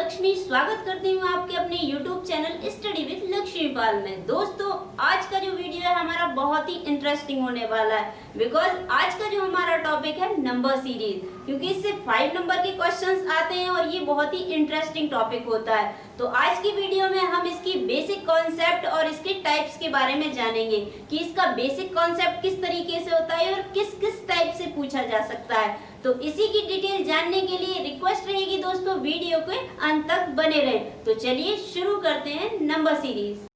लक्ष्मी स्वागत करती हूँ आपके अपने YouTube channel study with Lakshmi Pal में। दोस्तों आज का जो वीडियो है हमारा बहुत ही इंटरेस्टिंग होने वाला है, बिकॉज आज का जो हमारा टॉपिक है नंबर सीरीज, क्योंकि इससे 5 नंबर के क्वेश्चंस आते हैं और ये बहुत ही इंटरेस्टिंग टॉपिक होता है। तो आज की वीडियो में हम इसकी बेसिक कॉन्सेप्ट और इसके टाइप्स के बारे में जानेंगे कि इसका बेसिक कॉन्सेप्ट किस तरीके से होता है और किस किस टाइप से पूछा जा सकता है। तो इसी की डिटेल जानने के लिए रिक्वेस्ट रहेगी दोस्तों वीडियो के अंत तक बने रहें। तो चलिए शुरू करते हैं नंबर सीरीज।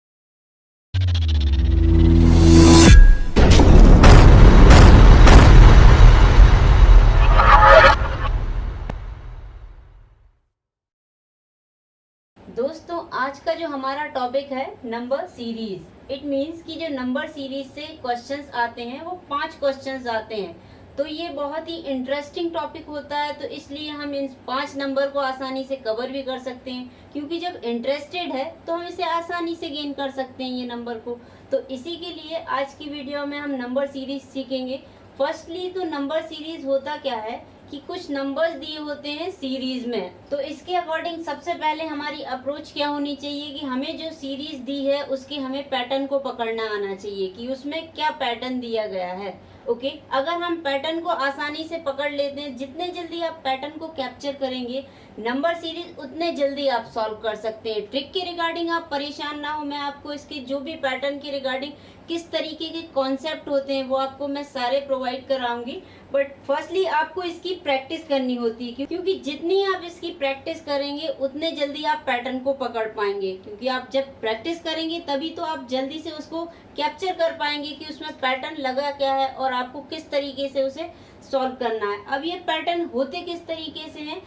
दोस्तों आज का जो हमारा टॉपिक है नंबर सीरीज, इट मींस कि जो नंबर सीरीज से क्वेश्चंस आते हैं वो 5 क्वेश्चंस आते हैं। तो ये बहुत ही इंटरेस्टिंग टॉपिक होता है, तो इसलिए हम इन 5 नंबर को आसानी से कवर भी कर सकते हैं, क्योंकि जब इंटरेस्टेड है तो हम इसे आसानी से गेन कर सकते हैं ये नंबर को। तो इसी के लिए आज की वीडियो में हम नंबर सीरीज सीखेंगे। फर्स्टली तो नंबर सीरीज होता क्या है कि कुछ नंबर्स दिए होते हैं सीरीज में, तो इसके अकॉर्डिंग सबसे पहले हमारी अप्रोच क्या होनी चाहिए कि हमें जो सीरीज दी है उसके हमें पैटर्न को पकड़ना आना चाहिए कि उसमें क्या पैटर्न दिया गया है। ओके, अगर हम पैटर्न को आसानी से पकड़ लेते हैं, जितने जल्दी आप पैटर्न को कैप्चर करेंगे नंबर सीरीज उतने जल्दी आप सॉल्व कर सकते हैं। ट्रिक के रिगार्डिंग आप परेशान ना हो, मैं आपको इसके जो भी पैटर्न के रिगार्डिंग किस तरीके के कॉन्सेप्ट होते हैं वो आपको मैं सारे प्रोवाइड कराऊंगी। बट फर्स्टली आपको इसकी प्रैक्टिस करनी होती है, क्योंकि जितनी आप इसकी प्रैक्टिस करेंगे उतने जल्दी आप पैटर्न को पकड़ पाएंगे, क्योंकि आप जब प्रैक्टिस करेंगे तभी तो आप जल्दी से उसको कैप्चर कर पाएंगे कि उसमें पैटर्न लगा क्या है और आपको किस तरीके से उसे सॉल्व करना है। अब ये पैटर्न होते किस तरीके से हैं,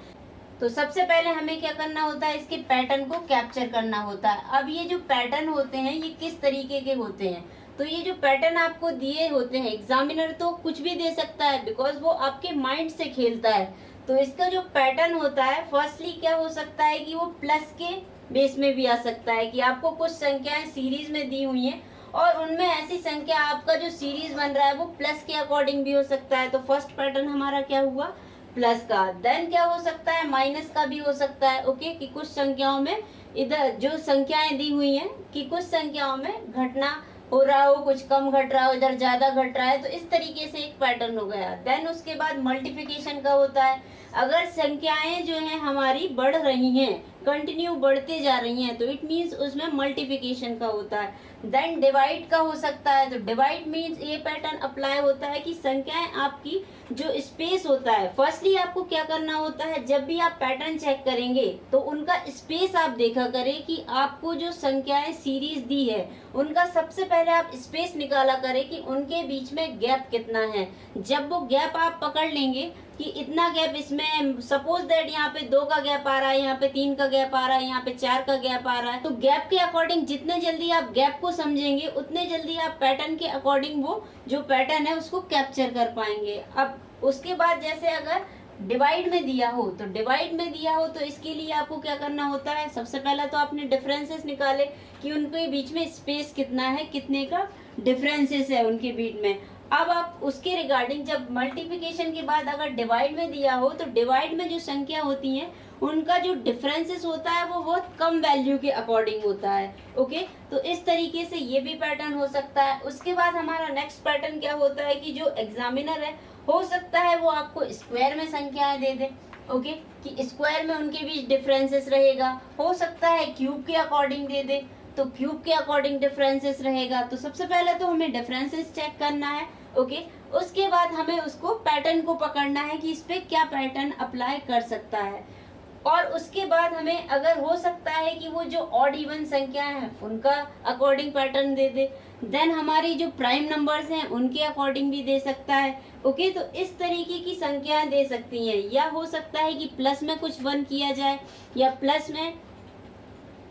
तो सबसे पहले हमें क्या करना होता है, इसके पैटर्न को कैप्चर करना होता है। अब ये जो पैटर्न होते हैं ये किस तरीके के होते हैं, तो ये जो पैटर्न आपको दिए होते हैं, एग्जामिनर तो कुछ भी दे सकता है बिकॉज वो आपके माइंड से खेलता है। तो इसका जो पैटर्न होता है फर्स्टली क्या हो सकता है कि वो प्लस के बेस में भी आ सकता है कि आपको कुछ संख्याएं सीरीज में दी हुई हैं और उनमें ऐसी संख्या आपका जो सीरीज बन रहा है वो प्लस के अकॉर्डिंग भी हो सकता है। तो फर्स्ट पैटर्न हमारा क्या हुआ, प्लस का। देन क्या हो सकता है, माइनस का भी हो सकता है। ओके, कि कुछ संख्याओं में इधर जो संख्याएं दी हुई हैं कि कुछ संख्याओं में घटना हो रहा हो, कुछ कम घट रहा हो, इधर ज्यादा घट रहा है, तो इस तरीके से एक पैटर्न हो गया। देन उसके बाद मल्टीप्लिकेशन का होता है, अगर संख्याएं जो हैं हमारी बढ़ रही हैं, कंटिन्यू बढ़ते जा रही हैं, तो इट मींस उसमें मल्टीप्लिकेशन का होता है। देन डिवाइड का हो सकता है, तो डिवाइड मींस ये पैटर्न अप्लाई होता है कि संख्याएं आपकी जो स्पेस होता है, फर्स्टली आपको क्या करना होता है, जब भी आप पैटर्न चेक करेंगे तो उनका स्पेस आप देखा करें कि आपको जो संख्याएं सीरीज दी है उनका सबसे पहले आप स्पेस निकाला करें कि उनके बीच में गैप कितना है। जब वो गैप आप पकड़ लेंगे कि इतना गैप इसमें, सपोज दैट यहाँ पे 2 का गैप आ रहा है, यहाँ पे 3 का गैप आ रहा है, यहाँ पे 4 का गैप आ रहा है, तो गैप के अकॉर्डिंग जितने जल्दी आप गैप को समझेंगे उतने जल्दी आप पैटर्न के अकॉर्डिंग वो जो पैटर्न है उसको कैप्चर कर पाएंगे। अब उसके बाद जैसे अगर डिवाइड में दिया हो, तो डिवाइड में दिया हो तो इसके लिए आपको क्या करना होता है, सबसे पहला तो आपने डिफरेंसेस निकाले कि उनके बीच में स्पेस कितना है, कितने का डिफरेंसेस है उनके बीच में। अब आप उसके रिगार्डिंग जब मल्टीप्लिकेशन के बाद अगर डिवाइड में दिया हो तो डिवाइड में जो संख्या होती हैं उनका जो डिफरेंसेस होता है वो बहुत कम वैल्यू के अकॉर्डिंग होता है। ओके, तो इस तरीके से ये भी पैटर्न हो सकता है। उसके बाद हमारा नेक्स्ट पैटर्न क्या होता है कि जो एग्जामिनर है हो सकता है वो आपको स्क्वायर में संख्याएं दे दे। ओके, कि स्क्वायर में उनके बीच डिफरेंसेस रहेगा, हो सकता है क्यूब के अकॉर्डिंग दे दे, तो क्यूब के अकॉर्डिंग डिफरेंसेस रहेगा। तो सबसे पहले तो हमें डिफरेंसेस चेक करना है। ओके, उसके बाद हमें उसको पैटर्न को पकड़ना है कि इस पे क्या पैटर्न अप्लाई कर सकता है। और उसके बाद हमें अगर हो सकता है कि वो जो ऑड इवन संख्याएं हैं उनका अकॉर्डिंग पैटर्न दे दे। देन हमारी जो प्राइम नंबर्स हैं उनके अकॉर्डिंग भी दे सकता है। ओके, तो इस तरीके की संख्याएं दे सकती हैं, या हो सकता है कि प्लस में कुछ 1 किया जाए, या प्लस में,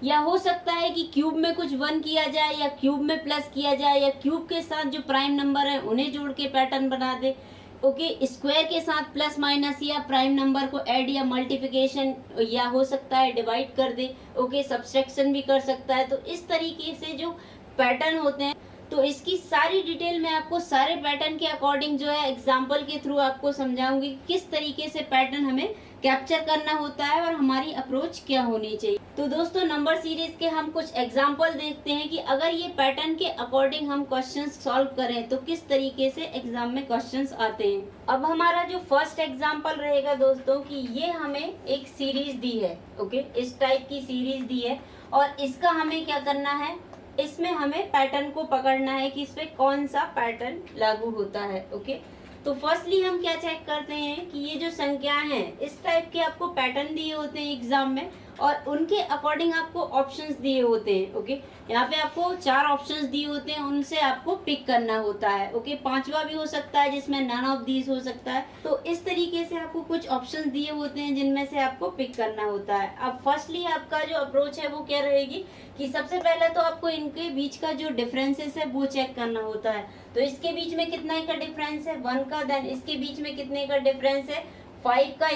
या हो सकता है कि क्यूब में कुछ 1 किया जाए, या क्यूब में प्लस किया जाए, या क्यूब के साथ जो प्राइम नंबर है उन्हें जोड़ के पैटर्न बना दे। ओके, स्क्वायर के साथ प्लस माइनस या प्राइम नंबर को ऐड या मल्टीप्लिकेशन, या हो सकता है डिवाइड कर दे। ओके, सब्सट्रैक्शन भी कर सकता है। तो इस तरीके से जो पैटर्न होते हैं, तो इसकी सारी डिटेल मैं आपको सारे पैटर्न के अकॉर्डिंग जो है एग्जाम्पल के थ्रू आपको समझाऊंगी किस तरीके से पैटर्न हमें कैप्चर करना होता है और हमारी अप्रोच क्या होनी चाहिए। तो दोस्तों नंबर सीरीज के हम कुछ एग्जाम्पल देखते हैं कि अगर ये पैटर्न के अकॉर्डिंग हम क्वेश्चंस सॉल्व करें तो किस तरीके से एग्जाम में क्वेश्चंस आते हैं। अब हमारा जो फर्स्ट एग्जाम्पल रहेगा दोस्तों कि ये हमें एक सीरीज दी है, ओके, इस टाइप की सीरीज दी है और इसका हमें क्या करना है, इसमें हमें पैटर्न को पकड़ना है कि इस पे कौन सा पैटर्न लागू होता है। ओके, तो फर्स्टली हम क्या चेक करते हैं कि ये जो संख्याएं हैं इस टाइप के आपको पैटर्न दिए होते हैं एग्जाम में और उनके अकॉर्डिंग आपको ऑप्शंस दिए होते हैं। ओके, यहाँ पे आपको 4 ऑप्शंस दिए होते हैं, उनसे आपको पिक करना होता है। ओके, 5वां भी हो सकता है जिसमें नन ऑफ दीज हो सकता है। तो इस तरीके से आपको कुछ ऑप्शंस दिए होते हैं जिनमें से आपको पिक करना होता है। अब फर्स्टली आपका जो अप्रोच है वो क्या रहेगी कि सबसे पहले तो आपको इनके बीच का जो डिफरेंसेस है वो चेक करना होता है। तो इसके बीच में कितना का डिफरेंस है, 1 का। देन इसके बीच में कितने का डिफरेंस है, 5 का।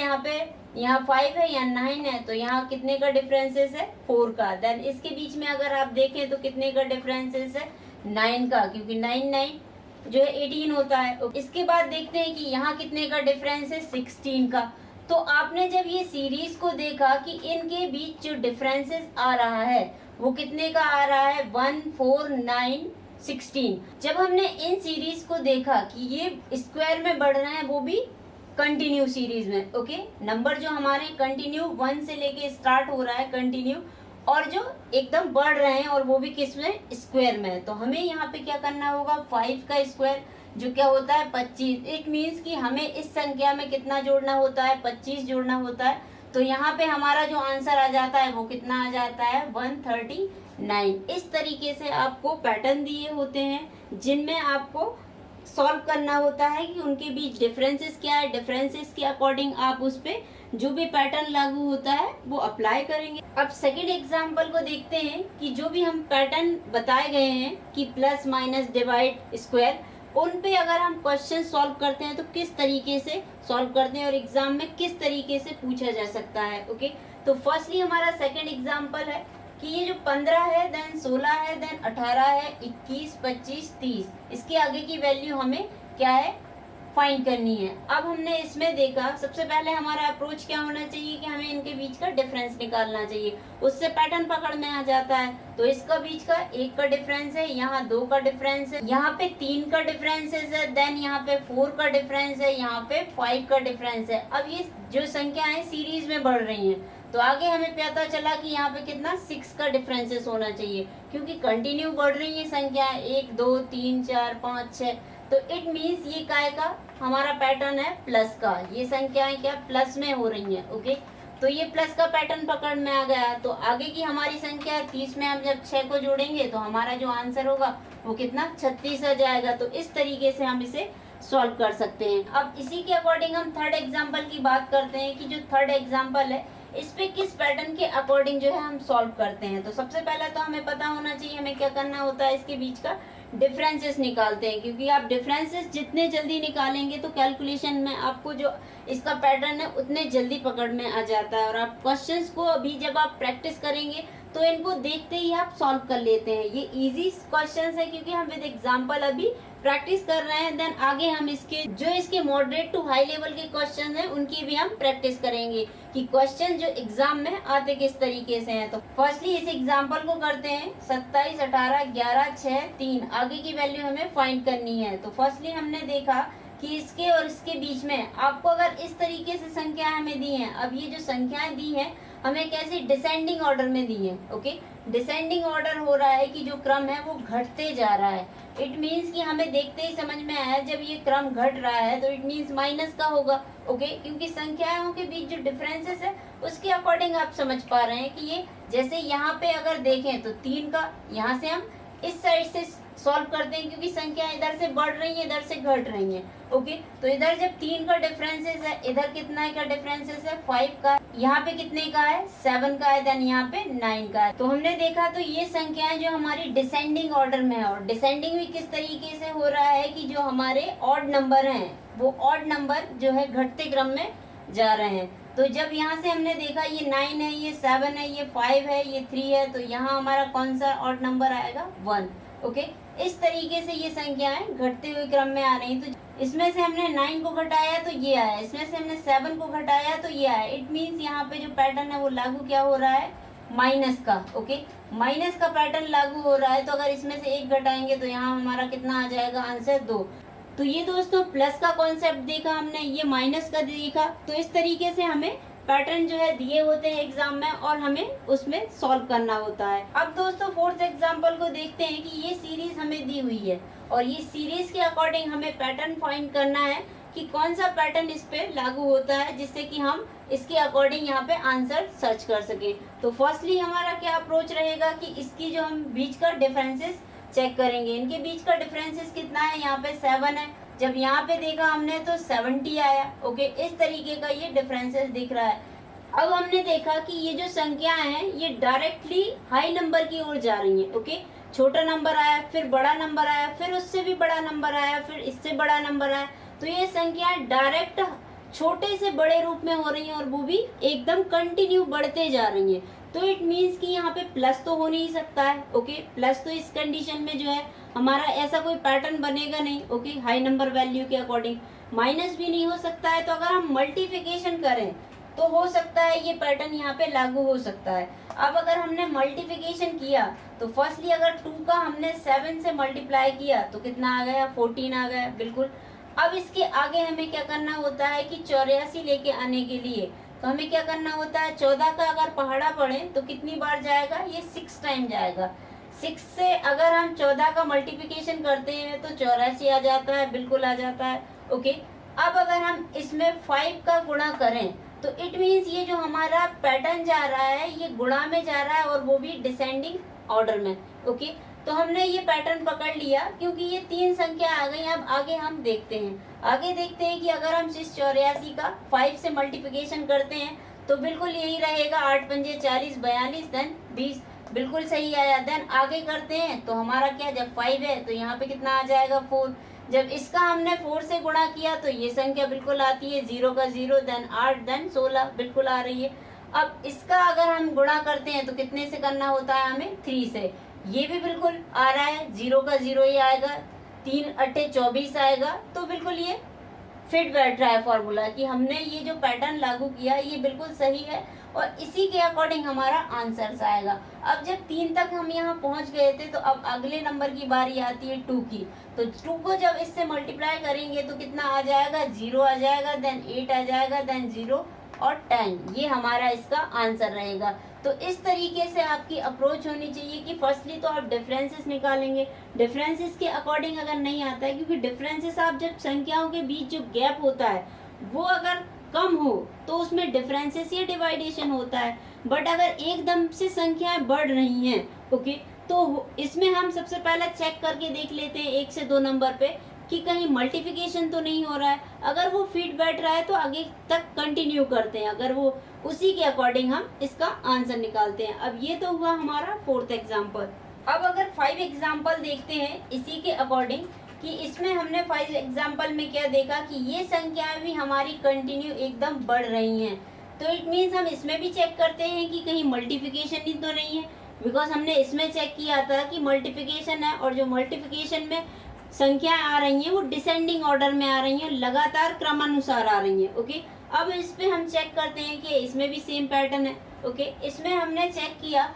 यहाँ 5 है या 9 है तो यहाँ कितने का डिफरेंसेस है, 4 का। देन इसके बीच में अगर आप देखें तो कितने का डिफरेंसेस है, 9 का, क्योंकि 9 जो है 18 होता है। इसके बाद देखते हैं कि यहाँ कितने का डिफरेंस है, 16 का। तो आपने जब ये सीरीज को देखा कि इनके बीच जो डिफरेंसेस आ रहा है वो कितने का आ रहा है, 1, 4, 9, 16। जब हमने इन सीरीज को देखा कि ये स्क्वायर में बढ़ रहे हैं वो भी कंटिन्यू सीरीज में। ओके, नंबर जो हमारे कंटिन्यू 1 से लेके स्टार्ट हो रहा है कंटिन्यू, और जो एकदम बढ़ रहे हैं और वो भी किस में, स्क्वायर में। तो हमें यहाँ पे क्या करना होगा, 5 का स्क्वायर जो क्या होता है 25। इट मीन्स कि हमें इस संख्या में कितना जोड़ना होता है, 25 जोड़ना होता है। तो यहाँ पे हमारा जो आंसर आ जाता है वो कितना आ जाता है, 139। इस तरीके से आपको पैटर्न दिए होते हैं जिनमें आपको सॉल्व करना होता है कि उनके बीच डिफरेंसेस क्या है। डिफरेंसेस के अकॉर्डिंग आप उस पे जो भी पैटर्न लागू होता है वो अप्लाई करेंगे। अब सेकंड एग्जांपल को देखते हैं कि जो भी हम पैटर्न बताए गए हैं कि प्लस माइनस डिवाइड स्क्वायर, उन पे अगर हम क्वेश्चन सॉल्व करते हैं तो किस तरीके से सॉल्व करते हैं और एग्जाम में किस तरीके से पूछा जा सकता है। ओके, तो फर्स्टली हमारा सेकंड एग्जांपल है कि ये जो 15 है, देन 16 है, देन 18 है, 21, 25, 30, इसके आगे की वैल्यू हमें क्या है, फाइंड करनी है। अब हमने इसमें देखा सबसे पहले हमारा अप्रोच क्या होना चाहिए कि हमें इनके बीच का डिफरेंस निकालना चाहिए, उससे पैटर्न पकड़ में आ जाता है। तो इसका बीच का 1 का डिफरेंस है, यहाँ 2 का डिफरेंस है, यहाँ पे 3 का डिफरेंस है, देन यहाँ पे 4 का डिफरेंस है, यहाँ पे 5 का डिफरेंस है। अब ये जो संख्या है सीरीज में बढ़ रही है तो आगे हमें पता चला कि यहाँ पे कितना 6 का डिफरेंसेस होना चाहिए, क्योंकि कंटिन्यू बढ़ रही है संख्या 1, 2, 3, 4, 5, 6। तो इट मीन्स ये काय का हमारा पैटर्न है, प्लस का। ये संख्याएं क्या प्लस में हो रही हैं। ओके, तो ये प्लस का पैटर्न पकड़ में आ गया। तो आगे की हमारी संख्या 30 में हम जब 6 को जोड़ेंगे तो हमारा जो आंसर होगा वो कितना 36 आ जाएगा। तो इस तरीके से हम इसे सॉल्व कर सकते हैं। अब इसी के अकॉर्डिंग हम थर्ड एग्जाम्पल की बात करते हैं कि जो थर्ड एग्जाम्पल है इस पे किस पैटर्न के अकॉर्डिंग जो है हम सॉल्व करते हैं। तो सबसे पहले तो हमें पता होना चाहिए हमें क्या करना होता है, इसके बीच का डिफरेंसेस निकालते हैं, क्योंकि आप डिफरेंसेस जितने जल्दी निकालेंगे तो कैलकुलेशन में आपको जो इसका पैटर्न है उतने जल्दी पकड़ में आ जाता है। और आप क्वेश्चंस को अभी जब आप प्रैक्टिस करेंगे तो इनको देखते ही आप सॉल्व कर लेते हैं। ये इजी क्वेश्चंस है क्योंकि हम विद एग्जांपल अभी प्रैक्टिस कर रहे हैं। देन आगे हम इसके मॉडरेट टू हाई लेवल के क्वेश्चन हैं उनकी भी हम प्रैक्टिस करेंगे कि क्वेश्चन जो एग्जाम में आते किस तरीके से हैं। तो फर्स्टली इस एग्जांपल को करते हैं, 27, 18, 11, 6, 3 आगे की वैल्यू हमें फाइंड करनी है। तो फर्स्टली हमने देखा कि इसके और इसके बीच में आपको अगर इस तरीके से संख्या हमें दी हैं, अब ये जो संख्याएं दी हैं हमें कैसे डिसेंडिंग ऑर्डर में दी है। ओके, डिसेंडिंग ऑर्डर हो रहा है कि जो क्रम है वो घटते जा रहा है। इट मीन्स कि हमें देखते ही समझ में आया जब ये क्रम घट रहा है तो इट मीन्स माइनस का होगा। ओके, क्योंकि संख्याओं के बीच जो डिफरेंसेस है उसके अकॉर्डिंग आप समझ पा रहे हैं कि ये जैसे यहाँ पे अगर देखें तो 3 का, यहाँ से हम इस साइड से सॉल्व करते हैं क्योंकि संख्या इधर से बढ़ रही है इधर से घट रही है। ओके, तो इधर जब 3 का डिफरेंसेस है, इधर कितना का डिफरेंसेस है 5 का, यहाँ पे कितने का है 7 का है, देन यहाँ पे 9 का है। तो हमने देखा तो ये संख्याएं जो हमारी डिसेंडिंग ऑर्डर में है, और डिसेंडिंग भी किस तरीके से हो रहा है कि जो हमारे ऑड नंबर हैं वो ऑड नंबर जो है घटते क्रम में जा रहे हैं। तो जब यहाँ से हमने देखा ये 9 है, ये 7 है, ये 5 है, ये 3 है, तो यहाँ हमारा कौन सा ऑड नंबर आएगा 1। ओके, इस तरीके से ये संख्याएं घटते हुए क्रम में आ रही हैं। तो इसमें से हमने 9 को घटाया तो ये आया, इसमें से हमने 7 को घटाया तो ये आया। इट मीन्स यहाँ पे जो पैटर्न है वो लागू क्या हो रहा है, माइनस का। ओके, माइनस का पैटर्न लागू हो रहा है। तो अगर इसमें से 1 घटाएंगे तो यहाँ हमारा कितना आ जाएगा, आंसर 2। तो ये दोस्तों प्लस का कॉन्सेप्ट देखा हमने, ये माइनस का देखा। तो इस तरीके से हमें पैटर्न जो है दिए होते हैं एग्जाम में और हमें उसमें सॉल्व करना होता है। अब दोस्तों फोर्थ एग्जांपल को देखते हैं कि ये सीरीज हमें दी हुई है और ये सीरीज के अकॉर्डिंग हमें पैटर्न फाइंड करना है कि कौन सा पैटर्न इस पे लागू होता है, जिससे कि हम इसके अकॉर्डिंग यहाँ पे आंसर सर्च कर सके। तो फर्स्टली हमारा क्या अप्रोच रहेगा कि इसकी जो हम बीच का डिफरेंसेस चेक करेंगे। इनके बीच का डिफरेंसेस कितना है, यहाँ पे 7 है। जब यहाँ पे देखा हमने तो 70 आया। ओके, इस तरीके का ये डिफरेंसेस दिख रहा है। अब हमने देखा कि ये जो संख्याएं हैं ये डायरेक्टली हाई नंबर की ओर जा रही हैं। ओके, छोटा नंबर आया, फिर बड़ा नंबर आया, फिर उससे भी बड़ा नंबर आया, फिर इससे बड़ा नंबर आया। तो ये संख्याएं डायरेक्ट छोटे से बड़े रूप में हो रही हैं और वो भी एकदम कंटिन्यू बढ़ते जा रही हैं। तो इट मीन्स कि यहाँ पे प्लस तो हो नहीं सकता है। ओके, प्लस तो इस कंडीशन में जो है हमारा ऐसा कोई पैटर्न बनेगा नहीं। ओके, हाई नंबर वैल्यू के अकॉर्डिंग माइनस भी नहीं हो सकता है। तो अगर हम मल्टीप्लिकेशन करें तो हो सकता है ये पैटर्न यहाँ पे लागू हो सकता है। अब अगर हमने मल्टीप्लिकेशन किया तो फर्स्टली अगर 2 का हमने 7 से मल्टीप्लाई किया तो कितना आ गया, 14 आ गया। बिल्कुल। अब इसके आगे हमें क्या करना होता है कि 84 लेके आने के लिए तो हमें क्या करना होता है, 14 का अगर पहाड़ा पड़े तो कितनी बार जाएगा, ये 6 टाइम जाएगा। 6 से अगर हम 14 का मल्टीप्लिकेशन करते हैं तो 84 आ जाता है। बिल्कुल आ जाता है। ओके, अब अगर हम इसमें 5 का गुणा करें तो इट मीन्स ये जो हमारा पैटर्न जा रहा है ये गुणा में जा रहा है और वो भी डिसेंडिंग ऑर्डर में। ओके, तो हमने ये पैटर्न पकड़ लिया क्योंकि ये 3 संख्या आ गई। अब आगे हम देखते हैं, आगे देखते हैं कि अगर हम इस 84 का 5 से मल्टीप्लिकेशन करते हैं तो बिल्कुल यही रहेगा, 8 पंजे 40, 42 देन 20। बिल्कुल सही आया। देन आगे करते हैं तो हमारा क्या, जब 5 है तो यहाँ पे कितना आ जाएगा, 4। जब इसका हमने 4 से गुणा किया तो ये संख्या बिल्कुल आती है, 0 का 0 देन 8 देन 16 बिल्कुल आ रही है। अब इसका अगर हम गुणा करते हैं तो कितने से करना होता है हमें, 3 से। ये भी बिल्कुल आ रहा है, 0 का 0 ही आएगा, 3 अट्ठे 24 आएगा। तो बिल्कुल ये फिट बैठ रहा है फॉर्मूला कि हमने ये जो पैटर्न लागू किया ये बिल्कुल सही है और इसी के अकॉर्डिंग हमारा आंसर आएगा। अब जब 3 तक हम यहाँ पहुंच गए थे तो अब अगले नंबर की बारी आती है 2 की। तो 2 को जब इससे मल्टीप्लाई करेंगे तो कितना आ जाएगा, 0 आ जाएगा, देन 8 आ जाएगा, देन 0 और 10। ये हमारा इसका आंसर रहेगा। तो इस तरीके से आपकी अप्रोच होनी चाहिए कि फर्स्टली तो आप डिफरेंसेस निकालेंगे। डिफरेंसेस के अकॉर्डिंग अगर नहीं आता है, क्योंकि डिफरेंसेस आप जब संख्याओं के बीच जो गैप होता है वो अगर कम हो तो उसमें डिफरेंसेस या डिवाइडेशन होता है। बट अगर एकदम से संख्याएं बढ़ रही हैं, ओके, तो इसमें हम सबसे पहले चेक करके देख लेते हैं 1 से 2 नंबर पे कि कहीं मल्टीप्लिकेशन तो नहीं हो रहा है। अगर वो फिट बैठ रहा है तो आगे तक कंटिन्यू करते हैं, अगर वो उसी के अकॉर्डिंग हम इसका आंसर निकालते हैं। अब ये तो हुआ हमारा 4th एग्जाम्पल। अब अगर 5 एग्जाम्पल देखते हैं इसी के अकॉर्डिंग कि इसमें हमने 5 एग्जाम्पल में क्या देखा कि ये संख्याएं भी हमारी कंटिन्यू एकदम बढ़ रही हैं। तो इट मीन्स हम इसमें भी चेक करते हैं कि कहीं मल्टीप्लिकेशन ही तो नहीं है, बिकॉज हमने इसमें चेक किया था कि मल्टीप्लिकेशन है और जो मल्टीप्लिकेशन में संख्याएं आ रही हैं वो डिसेंडिंग ऑर्डर में आ रही हैं, लगातार क्रमानुसार आ रही हैं। ओके, अब इस पे हम चेक करते हैं कि इसमें भी सेम पैटर्न है। ओके, इसमें हमने चेक किया।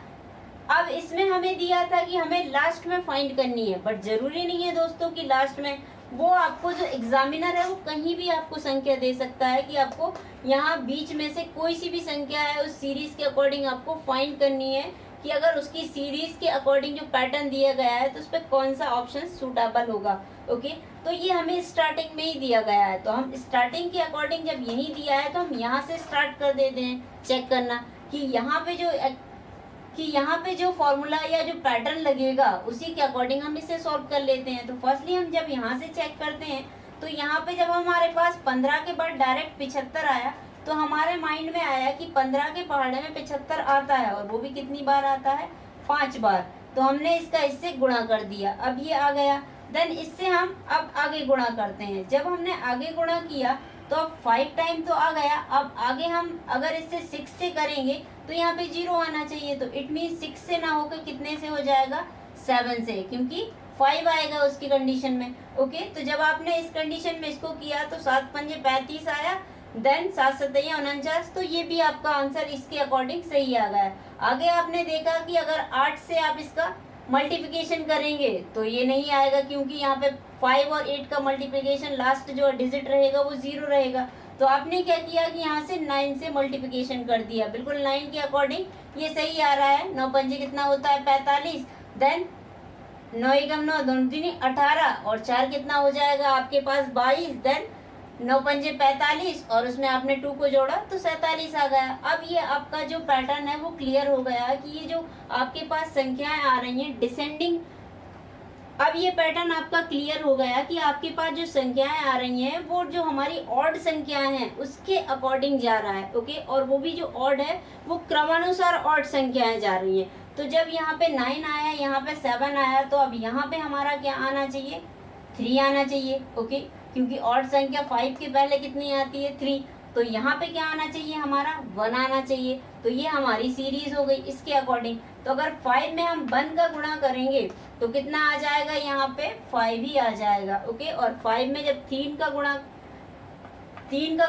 अब इसमें हमें दिया था कि हमें लास्ट में फाइंड करनी है, बट जरूरी नहीं है दोस्तों कि लास्ट में। वो आपको जो एग्जामिनर है वो कहीं भी आपको संख्या दे सकता है कि आपको यहाँ बीच में से कोई सी भी संख्या है उस सीरीज के अकॉर्डिंग आपको फाइंड करनी है कि अगर उसकी सीरीज के अकॉर्डिंग जो पैटर्न दिया गया है तो उस पर कौन सा ऑप्शन सूटेबल होगा। ओके, तो ये हमें स्टार्टिंग में ही दिया गया है, तो हम स्टार्टिंग के अकॉर्डिंग जब यही दिया है तो हम यहाँ से स्टार्ट कर देते हैं चेक करना कि यहाँ पे जो फॉर्मूला या जो पैटर्न लगेगा उसी के अकॉर्डिंग हम इसे सॉल्व कर लेते हैं। तो फर्स्टली हम जब यहाँ से चेक करते हैं तो यहाँ पे जब हमारे पास 15 के बाद डायरेक्ट 75 आया तो हमारे माइंड में आया कि 15 के पहाड़े में 75 आता है और वो भी कितनी बार आता है, 5 बार। तो हमने इसका इससे गुणा कर दिया, अब ये आ गया। देन इससे हम अब आगे गुणा करते हैं। जब हमने आगे गुणा किया तो अब 5 टाइम तो आ गया। अब आगे हम अगर इससे 6 से करेंगे तो यहाँ पे 0 आना चाहिए। तो इट मीन 6 से ना होकर कितने से हो जाएगा, 7 से, क्योंकि 5 आएगा उसकी कंडीशन में। ओके, तो जब आपने इस कंडीशन में इसको किया तो 7 पंजे 35 आया, देन 7 सतैया 49, तो ये भी आपका आंसर इसके अकॉर्डिंग सही आ गया। आगे आपने देखा कि अगर 8 से आप इसका मल्टीप्लिकेशन करेंगे तो ये नहीं आएगा, क्योंकि यहाँ पे 5 और 8 का मल्टीप्लिकेशन लास्ट जो डिजिट रहेगा वो 0 रहेगा। तो आपने क्या किया कि यहाँ से 9 से मल्टीप्लिकेशन कर दिया, बिल्कुल 9 के अकॉर्डिंग ये सही आ रहा है। 9 पंजे कितना होता है 45, देन 9 एकम 9, दोनों तीन 18 और 4 कितना हो जाएगा आपके पास 22, देन 9 पंजे 45 और उसमें आपने 2 को जोड़ा तो 47 आ गया। अब ये आपका जो पैटर्न है वो क्लियर हो गया कि ये जो आपके पास संख्याएं आ रही हैं डिसेंडिंग, अब ये पैटर्न आपका क्लियर हो गया कि आपके पास जो संख्याएं आ रही हैं वो जो हमारी ऑड संख्याएं हैं उसके अकॉर्डिंग जा रहा है। ओके, और वो भी जो ऑड है वो क्रमानुसार ऑड संख्याएं जा रही हैं। तो जब यहाँ पे 9 आया, यहाँ पे 7 आया, तो अब यहाँ पे हमारा क्या आना चाहिए 3 आना चाहिए। ओके, क्योंकि ऑड संख्या 5 के पहले कितनी आती है 3, तो यहाँ पे क्या आना चाहिए हमारा 1 आना चाहिए। तो ये हमारी सीरीज हो गई इसके अकॉर्डिंग। तो अगर 5 में हम 1 का गुणा करेंगे तो कितना आ जाएगा यहाँ पे 5 ही आ जाएगा। ओके, और 5 में जब 3 का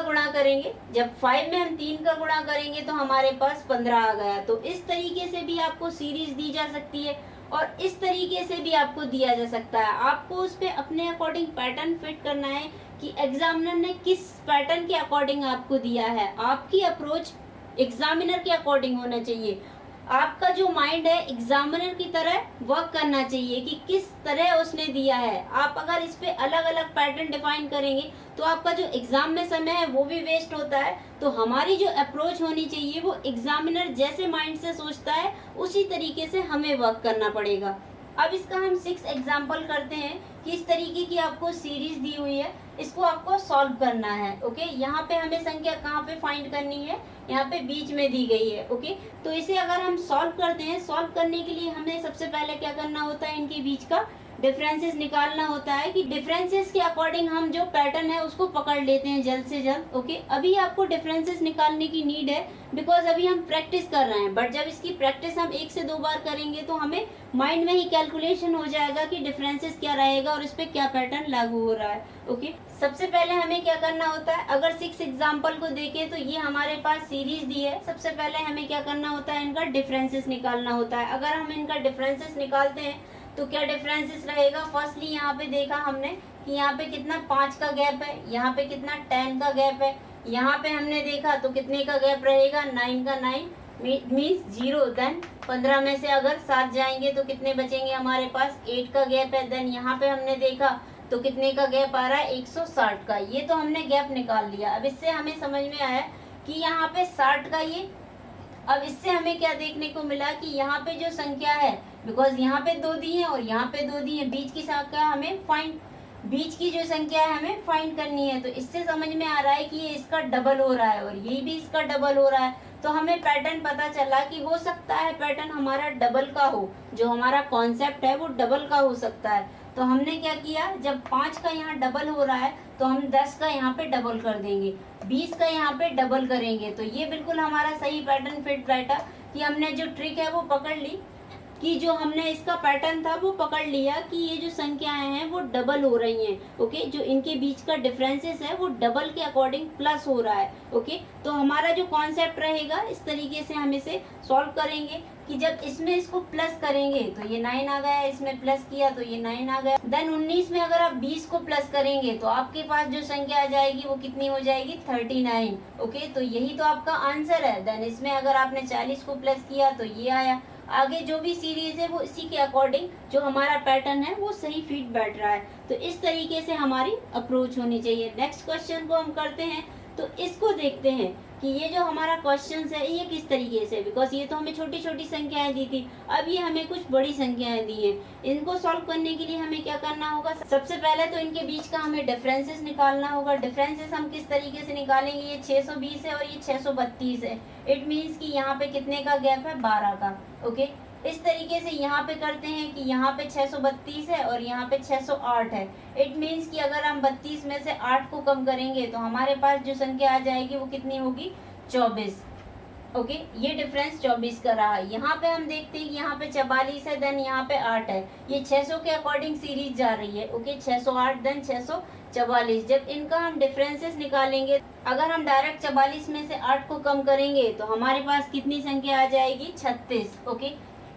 गुणा करेंगे, जब 5 में हम 3 का गुणा करेंगे तो हमारे पास 15 आ गया। तो इस तरीके से भी आपको सीरीज दी जा सकती है और इस तरीके से भी आपको दिया जा सकता है। आपको उस पे अपने अकॉर्डिंग पैटर्न फिट करना है कि एग्जामिनर ने किस पैटर्न के अकॉर्डिंग आपको दिया है। आपकी अप्रोच एग्जामिनर के अकॉर्डिंग होना चाहिए। आपका जो माइंड है एग्जामिनर की तरह वर्क करना चाहिए कि किस तरह उसने दिया है। आप अगर इस पे अलग अलग पैटर्न डिफाइन करेंगे तो आपका जो एग्जाम में समय है वो भी वेस्ट होता है। तो हमारी जो अप्रोच होनी चाहिए वो एग्जामिनर जैसे माइंड से सोचता है उसी तरीके से हमें वर्क करना पड़ेगा। अब इसका हम 6 एग्जाम्पल करते हैं कि इस तरीके की आपको सीरीज दी हुई है, इसको आपको सॉल्व करना है। ओके, यहाँ पे हमें संख्या कहाँ पे फाइंड करनी है, यहाँ पे बीच में दी गई है। ओके, तो इसे अगर हम सॉल्व करते हैं, सॉल्व करने के लिए हमें सबसे पहले क्या करना होता है, इनके बीच का डिफरेंसेस निकालना होता है कि डिफरेंसेस के अकॉर्डिंग हम जो पैटर्न है उसको पकड़ लेते हैं जल्द से जल्द। ओके, अभी आपको डिफरेंसेस निकालने की नीड है बिकॉज अभी हम प्रैक्टिस कर रहे हैं, बट जब इसकी प्रैक्टिस हम 1 से 2 बार करेंगे तो हमें माइंड में ही कैलकुलेशन हो जाएगा कि डिफरेंसेस क्या रहेगा और इस पे क्या पैटर्न लागू हो रहा है। ओके, सबसे पहले हमें क्या करना होता है, अगर 6 एग्जाम्पल को देखें तो ये हमारे पास सीरीज दी है। सबसे पहले हमें क्या करना होता है, इनका डिफरेंसेस निकालना होता है। अगर हम इनका डिफरेंसेस निकालते हैं तो क्या डिफरेंसेस रहेगा, फर्स्टली यहाँ पे देखा हमने कि यहाँ पे कितना 5 का गैप है, यहाँ पे कितना 10 का गैप है, यहाँ पे हमने देखा तो कितने का गैप रहेगा 9 का 9 मीन्स 0। देन 15 में से अगर 7 जाएंगे तो कितने बचेंगे हमारे पास 8 का गैप है। देन यहाँ पे हमने देखा तो कितने का गैप आ रहा है 160 का। ये तो हमने गैप निकाल लिया। अब इससे हमें समझ में आया कि यहाँ पे 60 का ये, अब इससे हमें क्या देखने को मिला कि यहाँ पे जो संख्या है, बिकॉज यहाँ पे 2 दी है और यहाँ पे 2 दी है, बीच की संख्या हमें बीच की जो संख्या है हमें फाइंड करनी है। तो इससे समझ में आ रहा है कि ये इसका डबल हो रहा है और ये भी इसका डबल हो रहा है। तो हमें पैटर्न पता चला कि हो सकता है पैटर्न हमारा डबल का हो, जो हमारा कॉन्सेप्ट है वो डबल का हो सकता है। तो हमने क्या किया, जब 5 का यहाँ डबल हो रहा है तो हम 10 का यहाँ पे डबल कर देंगे, 20 का यहाँ पे डबल करेंगे। तो ये बिल्कुल हमारा सही पैटर्न फिट बैठा कि हमने जो ट्रिक है वो पकड़ ली, कि जो हमने इसका पैटर्न था वो पकड़ लिया कि ये जो संख्याएं हैं वो डबल हो रही हैं। ओके, जो इनके बीच का डिफरेंसेस है वो डबल के अकॉर्डिंग प्लस हो रहा है। ओके, तो हमारा जो कॉन्सेप्ट रहेगा इस तरीके से हम इसे सॉल्व करेंगे कि जब इसमें इसको प्लस करेंगे तो ये 9 आ गया, इसमें प्लस किया तो ये 9 आ गया। देन 19 में अगर आप 20 को प्लस करेंगे तो आपके पास जो संख्या आ जाएगी वो कितनी हो जाएगी 39। ओके, तो यही तो आपका आंसर है। देन इसमें अगर आपने 40 को प्लस किया तो ये आया। आगे जो भी सीरीज है वो इसी के अकॉर्डिंग जो हमारा पैटर्न है वो सही फिट बैठ रहा है। तो इस तरीके से हमारी अप्रोच होनी चाहिए। नेक्स्ट क्वेश्चन को हम करते हैं, तो इसको देखते हैं कि ये जो हमारा क्वेश्चन है ये किस तरीके से, बिकॉज ये तो हमें छोटी छोटी संख्याएं दी थी, अब ये हमें कुछ बड़ी संख्याएं दी हैं। इनको सॉल्व करने के लिए हमें क्या करना होगा, सबसे पहले तो इनके बीच का हमें डिफरेंसेस निकालना होगा। डिफरेंसेस हम किस तरीके से निकालेंगे, ये 620 है और ये 632 है। इट मीन्स कि यहाँ पे कितने का गैप है 12 का। ओके, इस तरीके से यहाँ पे करते हैं कि यहाँ पे 632 है और यहाँ पे 608 है। इट मीन्स कि अगर हम 32 में से 8 को कम करेंगे तो हमारे पास जो संख्या आ जाएगी वो कितनी होगी 24। ओके ये डिफरेंस 24 का रहा। यहाँ पे हम देखते हैं कि यहाँ पे 44 है, देन यहाँ पे 8 है। ये 600 के अकॉर्डिंग सीरीज जा रही है। Okay 608 then 644। जब इनका हम डिफरेंसेस निकालेंगे, अगर हम डायरेक्ट 44 में से 8 को कम करेंगे तो हमारे पास कितनी संख्या आ जाएगी? 36। ओके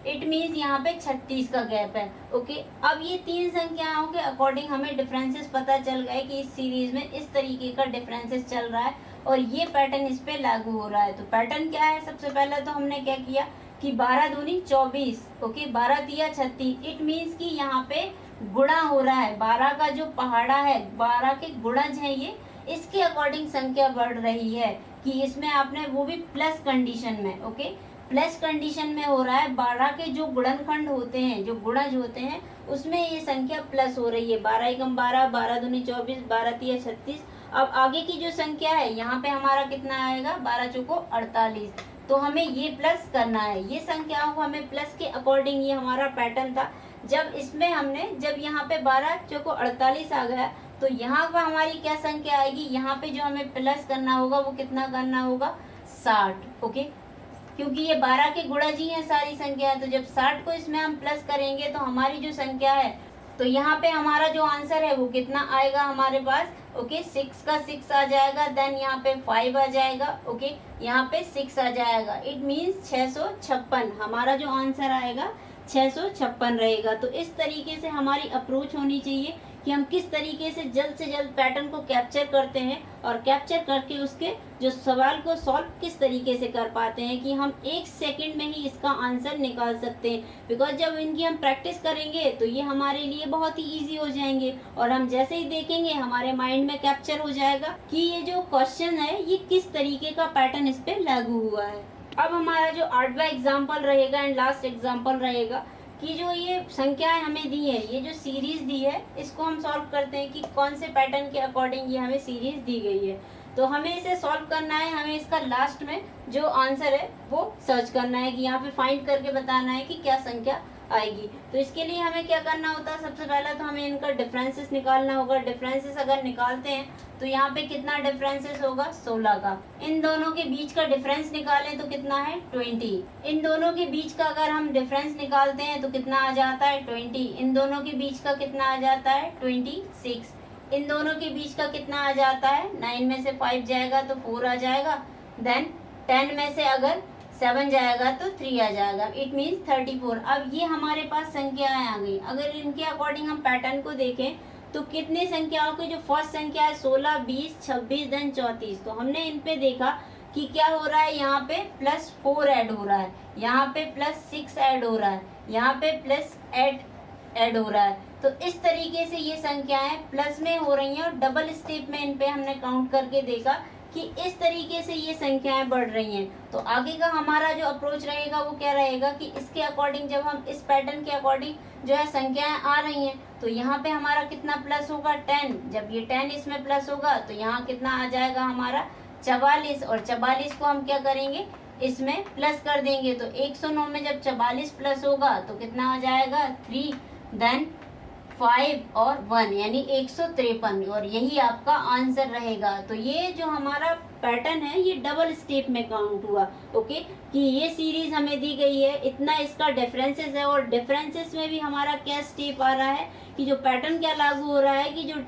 इट मीन्स यहाँ पे 36 का गैप है। ओके अब ये तीन संख्याओं के अकॉर्डिंग हमें डिफरेंसेस पता चल गए कि इस सीरीज में इस तरीके का डिफरेंसेस चल रहा है और ये पैटर्न इस पे लागू हो रहा है। तो पैटर्न क्या है? सबसे पहले तो हमने क्या किया कि 12 दूनी 24, ओके 12 दिया 36। इट मीन्स कि यहाँ पे गुणा हो रहा है। 12 का जो पहाड़ा है, 12 के गुणज है ये, इसके अकॉर्डिंग संख्या बढ़ रही है कि इसमें आपने वो भी प्लस कंडीशन में, ओके प्लस कंडीशन में हो रहा है। 12 के जो गुणनखंड होते हैं, जो गुणज होते हैं, उसमें ये संख्या प्लस हो रही है। 12 एकम 12, 12 दूनी 24, 12 तिया 36। अब आगे की जो संख्या है यहाँ पे हमारा कितना आएगा? 12 चौको 48। तो हमें ये प्लस करना है, ये संख्याओं को हमें प्लस के अकॉर्डिंग, ये हमारा पैटर्न था। जब इसमें हमने, जब यहाँ पे 12 चौको 48 आ गया तो यहाँ पर हमारी क्या संख्या आएगी? यहाँ पे जो हमें प्लस करना होगा वो कितना करना होगा? 60। ओके क्योंकि ये 12 के गुणज ही है सारी संख्या है। तो जब 60 को इसमें हम प्लस करेंगे तो हमारी जो संख्या है, तो यहाँ पे हमारा जो आंसर है वो कितना आएगा हमारे पास? ओके 6 का 6 आ जाएगा, देन यहाँ पे 5 आ जाएगा, ओके यहाँ पे 6 आ जाएगा। इट मीन्स 656 हमारा जो आंसर आएगा 656 रहेगा। तो इस तरीके से हमारी अप्रोच होनी चाहिए कि हम किस तरीके से जल्द पैटर्न को कैप्चर करते हैं और कैप्चर करके उसके जो सवाल को सॉल्व किस तरीके से कर पाते हैं कि हम 1 सेकंड में ही इसका आंसर निकाल सकते हैं। बिकॉज जब इनकी हम प्रैक्टिस करेंगे तो ये हमारे लिए बहुत ही इजी हो जाएंगे और हम जैसे ही देखेंगे हमारे माइंड में कैप्चर हो जाएगा कि ये जो क्वेश्चन है ये किस तरीके का पैटर्न इस पे लागू हुआ है। अब हमारा जो 8वां एग्जाम्पल रहेगा एंड लास्ट एग्जाम्पल रहेगा कि जो ये संख्याएं हमें दी है, ये जो सीरीज दी है, इसको हम सॉल्व करते हैं कि कौन से पैटर्न के अकॉर्डिंग ये हमें सीरीज दी गई है। तो हमें इसे सॉल्व करना है, हमें इसका लास्ट में जो आंसर है वो सर्च करना है कि यहाँ पे फाइंड करके बताना है कि क्या संख्या आएगी। तो इसके लिए हमें क्या करना होता है? सबसे पहले तो हमें इनका डिफरेंसेस निकालना होगा। डिफरेंसेस अगर निकालते हैं तो यहाँ पे कितना डिफरेंसेस होगा? 16 का। इन दोनों के बीच का डिफरेंस निकालें तो कितना है? 20। इन दोनों के बीच का अगर हम डिफरेंस निकालते हैं तो कितना आ जाता है? 20। इन दोनों के बीच का कितना आ जाता है? 26। इन दोनों के बीच का कितना आ जाता है? 9 में से 5 जाएगा तो 4 आ जाएगा, देन 10 में से अगर 7 जाएगा तो 3 आ जाएगा। It means 34। अब ये हमारे पास संख्याएं आ गई। अगर इनके अकॉर्डिंग हम पैटर्न को देखें तो कितनी संख्याओं की जो फर्स्ट संख्या है 16, 20, 26 देन 34। तो हमने इन पे देखा कि क्या हो रहा है, यहाँ पे +4 ऐड हो रहा है, यहाँ पे +6 ऐड हो रहा है, यहाँ पे +8 ऐड हो रहा है। तो इस तरीके से ये संख्याएं प्लस में हो रही हैं और डबल स्टेप में इन पे हमने काउंट करके देखा कि इस तरीके से ये संख्याएं बढ़ रही हैं। तो आगे का हमारा जो अप्रोच रहेगा वो क्या रहेगा कि इसके अकॉर्डिंग, जब हम इस पैटर्न के अकॉर्डिंग जो है संख्याएं आ रही हैं तो यहाँ पे हमारा कितना प्लस होगा? 10। जब ये 10 इसमें प्लस होगा तो यहाँ कितना आ जाएगा हमारा? 44। और 44 को हम क्या करेंगे? इसमें प्लस कर देंगे। तो 109 में जब 44 प्लस होगा तो कितना आ जाएगा? 3 देन 5 और 1 यानी 153 और यही आपका आंसर रहेगा। तो ये जो हमारा पैटर्न है ये डबल स्टेप में काउंट हुआ, ओके कि ये सीरीज हमें दी गई है, इतना इसका डिफरेंसेस है और डिफरेंसेस में भी हमारा क्या स्टेप आ रहा है कि जो पैटर्न क्या लागू हो रहा है कि जो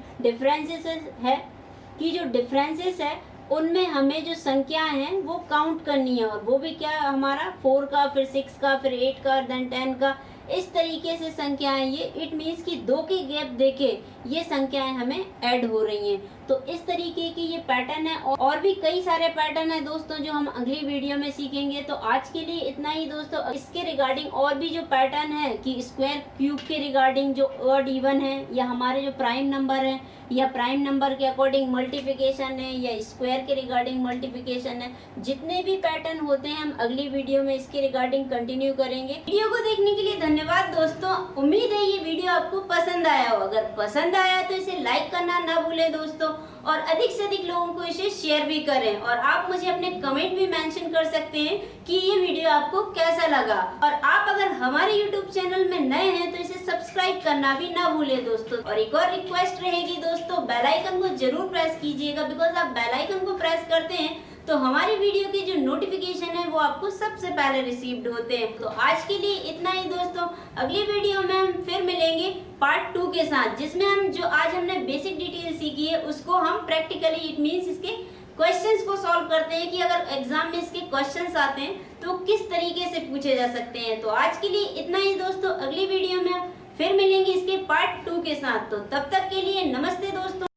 डिफरेंसेस है उनमें हमें जो संख्याएं हैं वो काउंट करनी है और वो भी क्या हमारा 4 का, फिर 6 का, फिर 8 का, देन 10 का, इस तरीके से संख्याएं ये इट मीन्स कि 2 के गैप देके ये संख्याएं हमें ऐड हो रही हैं। तो इस तरीके की ये पैटर्न है और भी कई सारे पैटर्न है दोस्तों जो हम अगली वीडियो में सीखेंगे। तो आज के लिए इतना ही दोस्तों। इसके रिगार्डिंग और भी जो पैटर्न है कि स्क्वायर क्यूब के रिगार्डिंग जो ऑड इवन है या हमारे जो प्राइम नंबर है या प्राइम नंबर के अकॉर्डिंग मल्टीप्लिकेशन है या स्क्वायर के रिगार्डिंग मल्टीप्लिकेशन है, जितने भी पैटर्न होते हैं हम अगली वीडियो में इसके रिगार्डिंग कंटिन्यू करेंगे। वीडियो को देखने के लिए धन्यवाद दोस्तों। उम्मीद है ये वीडियो आपको पसंद आया हो। अगर पसंद आया तो इसे लाइक करना ना भूलें दोस्तों और अधिक से अधिक लोगों को इसे शेयर भी करें और आप मुझे अपने कमेंट भी मेंशन कर सकते हैं कि ये वीडियो आपको कैसा लगा। और आप अगर हमारे YouTube चैनल में नए हैं तो इसे सब्सक्राइब करना भी ना भूलें दोस्तों। और एक और रिक्वेस्ट रहेगी दोस्तों, बेल आइकन को जरूर प्रेस कीजिएगा बिकॉज आप बेल आइकन को प्रेस करते हैं तो हमारी वीडियो की जो नोटिफिकेशन है वो आपको सबसे पहले रिसीव्ड होते हैं। तो आज के लिए इतना ही दोस्तों, अगली वीडियो में हम फिर मिलेंगे पार्ट 2 के साथ, जिसमें हम जो आज हमने बेसिक डिटेल सीखी है उसको हम प्रैक्टिकली इट मींस इसके क्वेश्चंस को सॉल्व करते हैं कि अगर एग्जाम में इसके क्वेश्चंस आते हैं तो किस तरीके से पूछे जा सकते हैं। तो आज के लिए इतना ही दोस्तों, अगली वीडियो में फिर मिलेंगे इसके पार्ट 2 के साथ। तो तब तक के लिए नमस्ते दोस्तों।